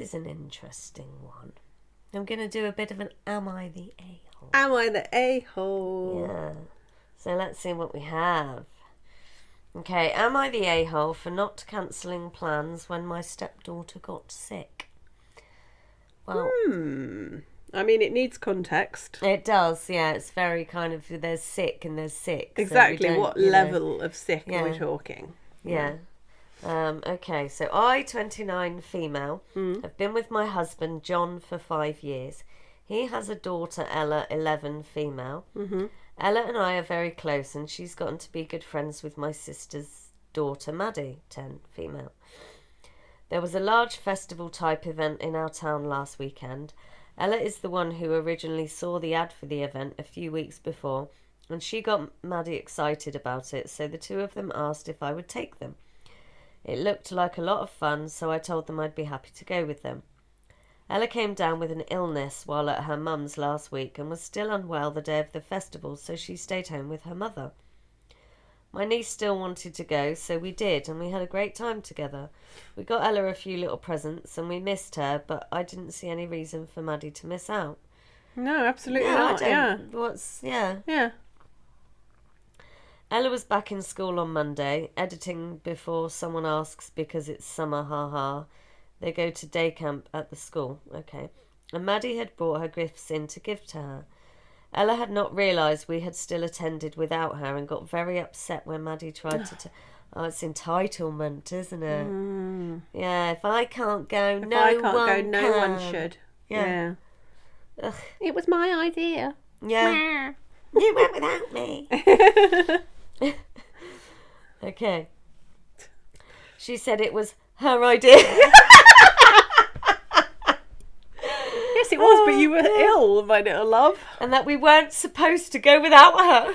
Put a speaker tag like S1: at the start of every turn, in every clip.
S1: is an interesting one. I'm going to do a bit of an Am I the A-hole?
S2: Am I the a-hole?
S1: Yeah. So let's see what we have. Okay, am I the a-hole for not cancelling plans when my stepdaughter got sick? Well,
S2: I mean, it needs context.
S1: it does, yeah. It's very kind of, there's sick and there's sick.
S2: Exactly,
S1: so
S2: what level of sick are we
S1: Yeah.
S2: talking?
S1: Yeah. Okay, so I, 29, female, have been with my husband, John, for 5 years. He has a daughter, Ella, 11, female. Mm-hmm. Ella and I are very close, and she's gotten to be good friends with my sister's daughter, Maddie, 10, female. There was a large festival-type event in our town last weekend. Ella is the one who originally saw the ad for the event a few weeks before, and she got Maddie excited about it, so the two of them asked if I would take them. It looked like a lot of fun, so I told them I'd be happy to go with them. Ella came down with an illness while at her mum's last week and was still unwell the day of the festival, so she stayed home with her mother. My niece still wanted to go, so we did, and we had a great time together. We got Ella a few little presents, and we missed her, but I didn't see any reason for Maddie to miss out.
S2: No, absolutely
S1: I
S2: not.
S1: don't.
S2: Yeah.
S1: Yeah. Ella was back in school on Monday, editing before someone asks because it's summer, ha. They go to day camp at the school, okay. And Maddie had brought her gifts in to give to her. Ella had not realised we had still attended without her and got very upset when Maddie tried to... Oh, it's entitlement, isn't it? Yeah, if I can't go,
S2: If
S1: no
S2: I can't
S1: one
S2: go, no one
S1: can.
S2: should.
S1: Yeah. Ugh.
S2: It was my idea.
S1: Yeah. You went without me. Okay. She said it was her idea.
S2: Yes, it was, but you were ill, my little love.
S1: And that we weren't supposed to go without her.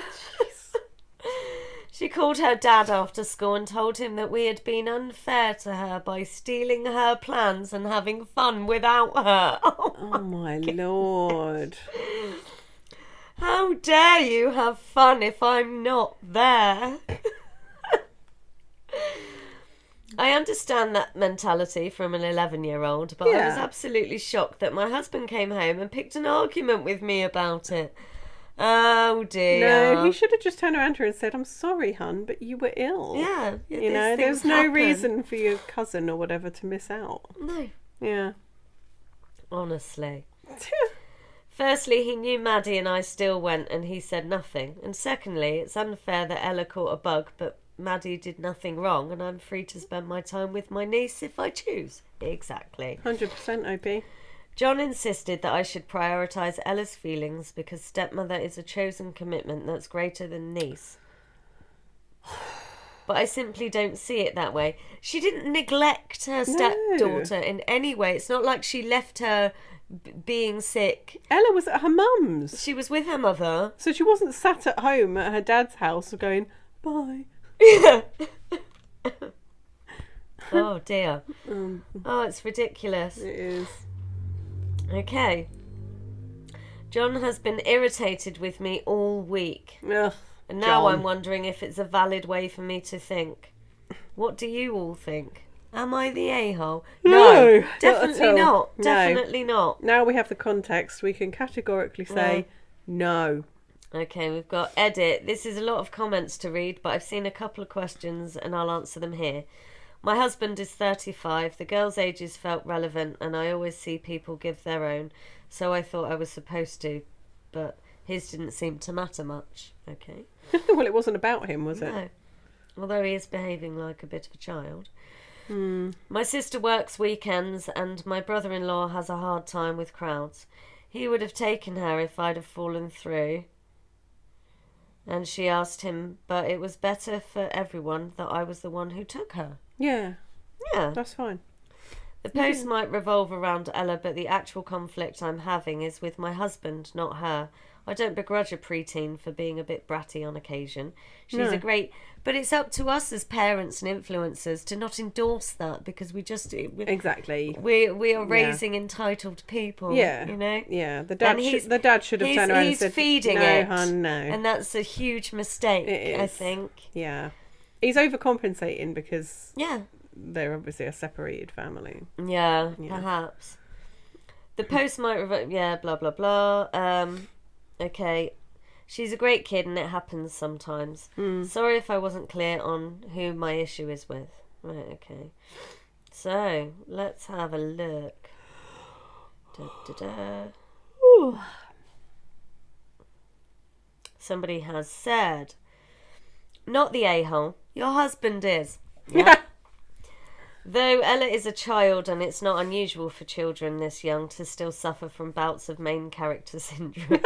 S1: She called her dad after school and told him that we had been unfair to her by stealing her plans and having fun without her.
S2: Oh my lord.
S1: How dare you have fun if I'm not there? I understand that mentality from an 11-year-old, but I was absolutely shocked that my husband came home and picked an argument with me about it. Oh dear.
S2: No, he should have just turned around to her and said, I'm sorry, hun, but you were ill.
S1: Yeah.
S2: You know, there's no reason for your cousin or whatever to miss out.
S1: No.
S2: Yeah.
S1: Honestly. Firstly, he knew Maddie and I still went and he said nothing. And secondly, it's unfair that Ella caught a bug, but Maddie did nothing wrong and I'm free to spend my time with my niece if I choose. Exactly.
S2: 100% OP.
S1: John insisted that I should prioritise Ella's feelings because stepmother is a chosen commitment that's greater than niece. But I simply don't see it that way. She didn't neglect her stepdaughter in any way. It's not like she left her being sick.
S2: Ella was at her mum's.
S1: She was with her mother.
S2: So she wasn't sat at home at her dad's house going, bye.
S1: Oh dear. Oh, it's ridiculous.
S2: It is.
S1: Okay. John has been irritated with me all week.
S2: Ugh,
S1: And now
S2: John.
S1: I'm wondering if it's a valid way for me to think. What do you all think? Am I the a-hole?
S2: No, not
S1: definitely
S2: at all.
S1: not.
S2: No.
S1: Definitely not.
S2: Now we have the context, we can categorically say no.
S1: Okay, we've got edit. This is a lot of comments to read, but I've seen a couple of questions and I'll answer them here. My husband is 35. The girls' ages felt relevant and I always see people give their own, so I thought I was supposed to, but his didn't seem to matter much. Okay.
S2: Well, it wasn't about him, was it?
S1: No. Although he is behaving like a bit of a child. My sister works weekends and my brother-in-law has a hard time with crowds. He would have taken her if I'd have fallen through. And she asked him, but it was better for everyone that I was the one who took her.
S2: Yeah,
S1: Yeah.
S2: that's fine.
S1: The post might revolve around Ella, but the actual conflict I'm having is with my husband, not her. I don't begrudge a preteen for being a bit bratty on occasion. She's a great... But it's up to us as parents and influencers to not endorse that because we just...
S2: Exactly.
S1: We are raising entitled people,
S2: Yeah.
S1: you know?
S2: Yeah, the
S1: And
S2: dad should have turned around and said,
S1: feeding
S2: no,
S1: it.
S2: hun, no.
S1: And that's a huge mistake,
S2: It
S1: I
S2: is.
S1: think.
S2: Yeah. He's overcompensating because
S1: Yeah.
S2: they're obviously a separated family.
S1: Yeah, perhaps. The post might blah blah blah. Okay. She's a great kid and it happens sometimes. Sorry if I wasn't clear on who my issue is with. Right, okay. So, let's have a look. Somebody has said, not the a-hole, your husband is. Yeah. Though Ella is a child and it's not unusual for children this young to still suffer from bouts of main character syndrome.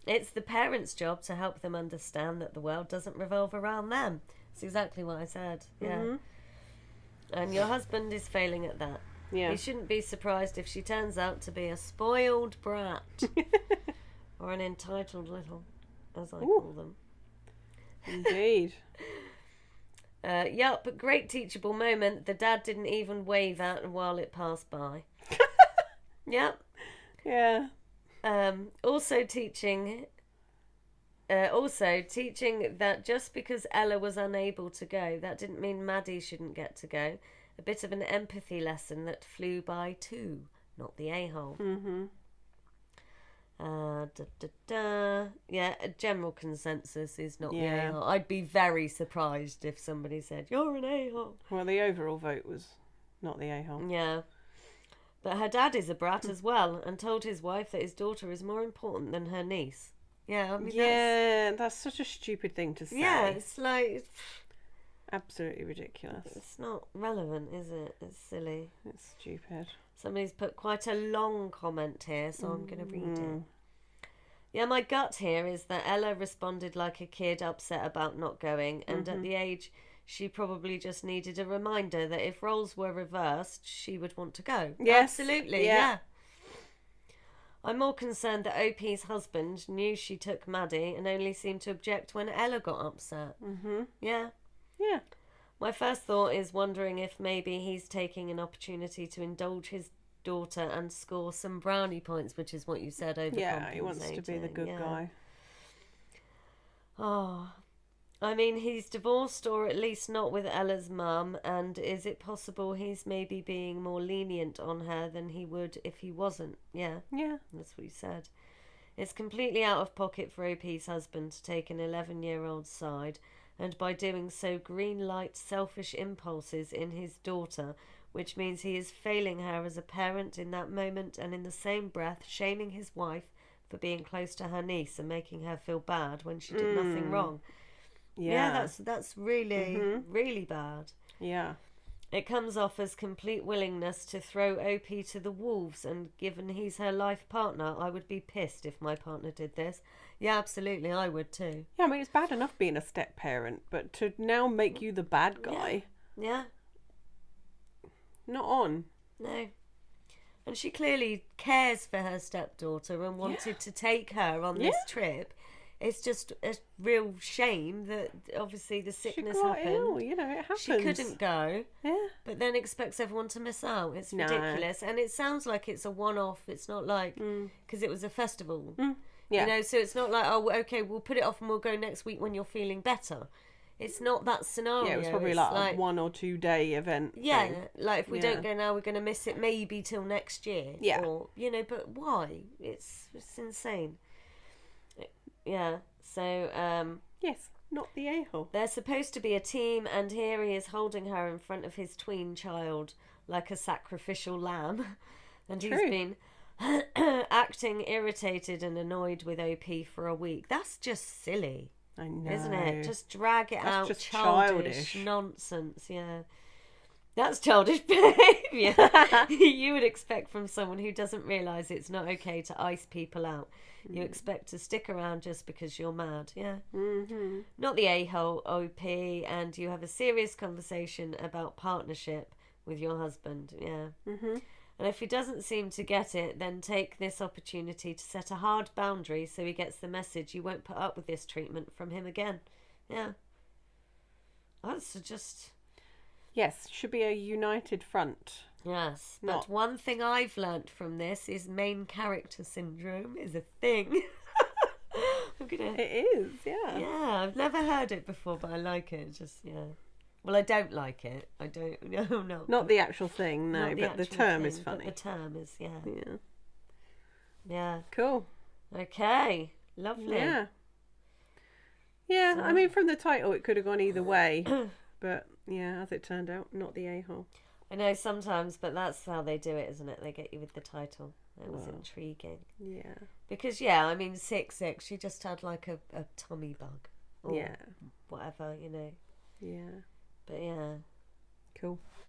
S1: It's the parents' job to help them understand that the world doesn't revolve around them. That's exactly what I said. Yeah. Mm-hmm. And your husband is failing at that. Yeah. He shouldn't be surprised if she turns out to be a spoiled brat. Or an entitled little, as I call them.
S2: Indeed.
S1: But great teachable moment. The dad didn't even wave at while it passed by. Yep.
S2: Yeah.
S1: Also teaching that just because Ella was unable to go, that didn't mean Maddie shouldn't get to go. A bit of an empathy lesson that flew by too, not the a-hole. Mm-hmm. Yeah, a general consensus is not the a-hole. I'd be very surprised if somebody said, you're an a-hole.
S2: Well, the overall vote was not the a-hole.
S1: Yeah. But her dad is a brat as well and told his wife that his daughter is more important than her niece. Yeah, I mean,
S2: that's such a stupid thing to say.
S1: Yeah, it's like...
S2: Absolutely ridiculous.
S1: It's not relevant, is it? It's silly.
S2: It's stupid.
S1: Somebody's put quite a long comment here, so I'm going to read it. Yeah, my gut here is that Ella responded like a kid upset about not going, and at the age she probably just needed a reminder that if roles were reversed, she would want to go. Yes. Absolutely, yeah. I'm more concerned that OP's husband knew she took Maddie and only seemed to object when Ella got upset. Mm-hmm. Yeah.
S2: Yeah.
S1: My first thought is wondering if maybe he's taking an opportunity to indulge his daughter and score some brownie points, which is what you said, overcompensating.
S2: Yeah, he wants to be the good guy.
S1: Oh, I mean, he's divorced, or at least not with Ella's mum, and is it possible he's maybe being more lenient on her than he would if he wasn't? Yeah.
S2: Yeah.
S1: That's what he said. It's completely out of pocket for OP's husband to take an 11-year-old's side, and by doing so green-light selfish impulses in his daughter, which means he is failing her as a parent in that moment, and in the same breath shaming his wife for being close to her niece and making her feel bad when she did nothing wrong. Yeah, that's really, really bad.
S2: Yeah.
S1: It comes off as complete willingness to throw OP to the wolves, and given he's her life partner, I would be pissed if my partner did this. Yeah, absolutely, I would too.
S2: Yeah, I mean, it's bad enough being a step-parent, but to now make you the bad guy...
S1: Yeah.
S2: Not on.
S1: No. And she clearly cares for her stepdaughter and wanted to take her on this trip. It's just a real shame that obviously the sickness happened.
S2: Ill, it happens.
S1: She couldn't go. Yeah. But then expects everyone to miss out. It's ridiculous. And it sounds like it's a one-off. It's not like, because it was a festival. Yeah. So it's not like, oh, okay, we'll put it off and we'll go next week when you're feeling better. It's not that scenario.
S2: Yeah, it was probably like a 1 or 2 day event.
S1: Yeah, like if we don't go now, we're going to miss it maybe till next year.
S2: Yeah.
S1: Or, but why? It's insane. Yeah, so...
S2: yes, not the a-hole.
S1: They're supposed to be a team, and here he is holding her in front of his tween child like a sacrificial lamb. And he's been acting irritated and annoyed with OP for a week. That's just silly.
S2: I know.
S1: Isn't it? Just drag it out.
S2: Just
S1: childish nonsense, yeah. That's childish behaviour. You would expect from someone who doesn't realise it's not okay to ice people out. You expect to stick around just because you're mad, yeah? Mm-hmm. Not the a-hole, OP, and you have a serious conversation about partnership with your husband, yeah? Mm-hmm. And if he doesn't seem to get it, then take this opportunity to set a hard boundary so he gets the message you won't put up with this treatment from him again. Yeah. That's just...
S2: Yes, should be a united front.
S1: Yes, but one thing I've learnt from this is main character syndrome is a thing. I'm gonna.
S2: It is, yeah.
S1: Yeah, I've never heard it before, but I like it. Just yeah. Well, I don't like it. I don't. No.
S2: Not the actual thing, no,
S1: Not
S2: but the
S1: actual
S2: term is
S1: thing,
S2: funny.
S1: But the term is
S2: Yeah.
S1: yeah.
S2: Cool.
S1: Okay, lovely.
S2: Yeah. Yeah, I mean, from the title, it could have gone either way. But, yeah, as it turned out, not the a-hole.
S1: I know sometimes, but that's how they do it, isn't it? They get you with the title. It was intriguing.
S2: Yeah.
S1: Because, yeah, I mean, 6'6", she just had like a tummy bug. Or
S2: Yeah.
S1: whatever, you know.
S2: Yeah.
S1: But, yeah.
S2: Cool.